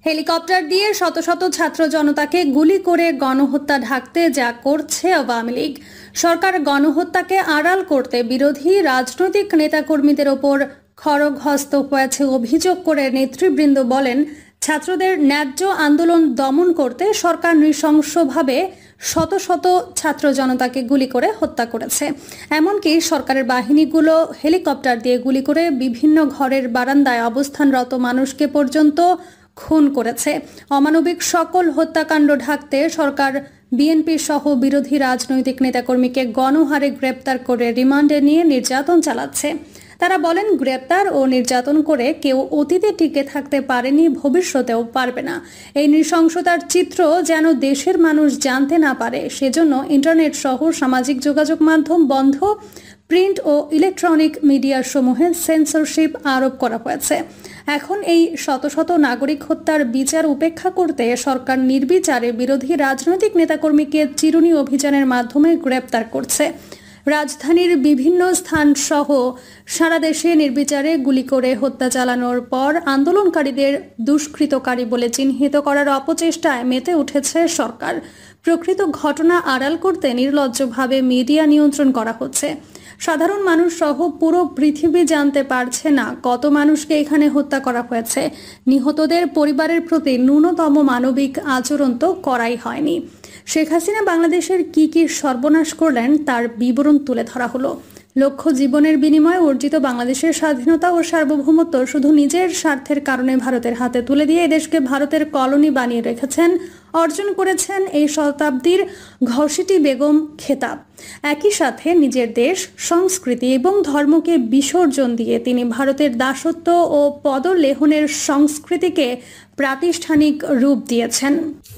Helicopter দিয়ে শত শত ছাত্র জনতাকে গুলি করে গণহত্যা ঢাকতে যা করছে আওয়ামী লীগ, সরকার গণহত্যাকে আড়াল করতে বিরোধী রাজনৈতিক নেতাকর্মীদের ওপর খড়গহস্ত হয়েছে অভিযোগ করে নেতৃবৃন্দ বলেন, ছাত্রদের ন্যায্য আন্দোলন দমন করতে সরকার নৃশংসভাবে শত শত ছাত্র জনতাকে গুলি করে হত্যা করেছে। এমনকি সরকারের বাহিনীগুলো হেলিকপ্টার দিয়ে গুলি করে বিভিন্ন ঘরের বারান্দায় অবস্থানরত মানুষকে পর্যন্ত খুন করেছে। অমানবিক সকল হত্যাকাণ্ড ঢাকতে সরকার বিএনপি সহ বিরোধী রাজনৈতিক নেতাকর্মীকে গণহারে গ্রেপ্তার করে রিমান্ডে নিয়ে নির্যাতন চালাচ্ছে। তারা বলেন, গ্রেপ্তার ও নির্যাতন করে কেউ অতীতে টিকে থাকতে পারেনি, ভবিষ্যতেও পারবে না। এই নৃশংসতার চিত্র যেন দেশের মানুষ জানতে না পারে, সেজন্য ইন্টারনেট সহ সামাজিক যোগাযোগ মাধ্যম বন্ধ, প্রিন্ট ও ইলেকট্রনিক মিডিয়ার সমূহে সেন্সরশিপ আরোপ করা হয়েছে। এখন এই শত শত নাগরিক হত্যার বিচার উপেক্ষা করতে সরকার নির্বিচারে বিরোধী রাজনৈতিক নেতাকর্মীকে চিরুনি অভিযানের মাধ্যমে গ্রেপ্তার করছে। রাজধানীর বিভিন্ন স্থান সহ সারা দেশে নির্বিচারে গুলি করে হত্যা চালানোর পর আন্দোলনকারীদের দুষ্কৃতকারী বলে চিহ্নিত করার অপচেষ্টায় মেতে উঠেছে সরকার। প্রকৃত ঘটনা আড়াল করতে নির্লজ্জভাবে মিডিয়া নিয়ন্ত্রণ করা হচ্ছে। সাধারণ মানুষ সহ পুরো পৃথিবী জানতে পারছে না কত মানুষকে এখানে হত্যা করা হয়েছে। নিহতদের পরিবারের প্রতি ন্যূনতম মানবিক আচরণ তো করাই হয়নি। শেখ হাসিনা বাংলাদেশের কি কি সর্বনাশ করলেন তার বিবরণ তুলে ধরা হলো। লক্ষ জীবনের বিনিময়ে অর্জিত বাংলাদেশের স্বাধীনতা ও সার্বভৌমত্ব শুধু নিজের স্বার্থের কারণে ভারতের হাতে তুলে দিয়ে এদেশকে ভারতের কলোনি বানিয়ে রেখেছেন, অর্জন করেছেন এই শতাব্দীর ঘসিটি বেগম খেতাব। একই সাথে নিজের দেশ, সংস্কৃতি এবং ধর্মকে বিসর্জন দিয়ে তিনি ভারতের দাসত্ব ও পদলেহনের সংস্কৃতিকে প্রাতিষ্ঠানিক রূপ দিয়েছেন।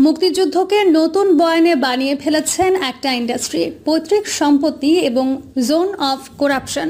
মুক্তিযুদ্ধকে নতুন বয়ানে বানিয়ে ফেলেছেন একটা ইন্ডাস্ট্রি, পৈতৃক সম্পত্তি এবং জোন অফ করাপশন।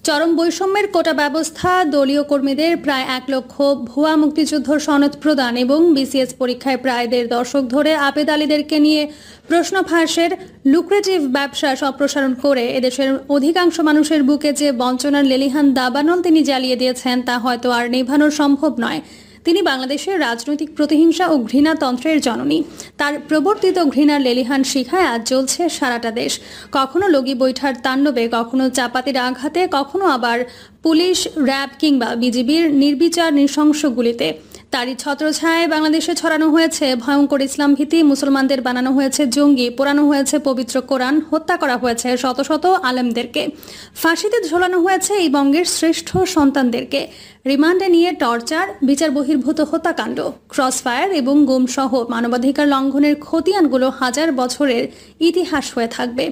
চরম বৈষম্যের কোটা ব্যবস্থা, দলীয় কর্মীদের প্রায় 1 লক্ষ ভুয়া মুক্তিযুদ্ধ সনদ প্রদান এবং বিসিএস পরীক্ষায় প্রায় 1.5 দশক ধরে আবেদ আলীদেরকে নিয়ে প্রশ্ন ফাঁসের লুক্রেটিভ ব্যবসা সম্প্রসারণ করে এদেশের অধিকাংশ মানুষের বুকে যে বঞ্চনার লেলিহান দাবানল তিনি জ্বালিয়ে দিয়েছেন তা হয়তো আর নেভানো সম্ভব নয়। তিনি বাংলাদেশের রাজনৈতিক প্রতিহিংসা ও ঘৃণাতন্ত্রের জননী। তার প্রবর্তিত ঘৃণার লেলিহান শিখায় আজ জ্বলছে সারাটা দেশ। কখনো লগি বৈঠার তাণ্ডবে, কখনো চাপাতির আঘাতে, কখনো আবার পুলিশ, র্যাব কিংবা বিজিবির নির্বিচার নৃশংস গুলিতে। তারই ছত্রছায়ায় বাংলাদেশে ছড়ানো হয়েছে ভয়ঙ্কর ইসলাম ভীতি, মুসলমানদের বানানো হয়েছে জঙ্গি, পোড়ানো হয়েছে পবিত্র কোরআন, হত্যা করা হয়েছে শত শত আলেমদেরকে, ফাঁসিতে ঝোলানো হয়েছে এই বঙ্গের শ্রেষ্ঠ সন্তানদেরকে, রিমান্ডে নিয়ে টর্চার, বিচার বহির্ভূত হত্যাকাণ্ড, ক্রসফায়ার এবং গুম সহ মানবাধিকার লঙ্ঘনের খতিয়ানগুলো হাজার বছরের ইতিহাস হয়ে থাকবে।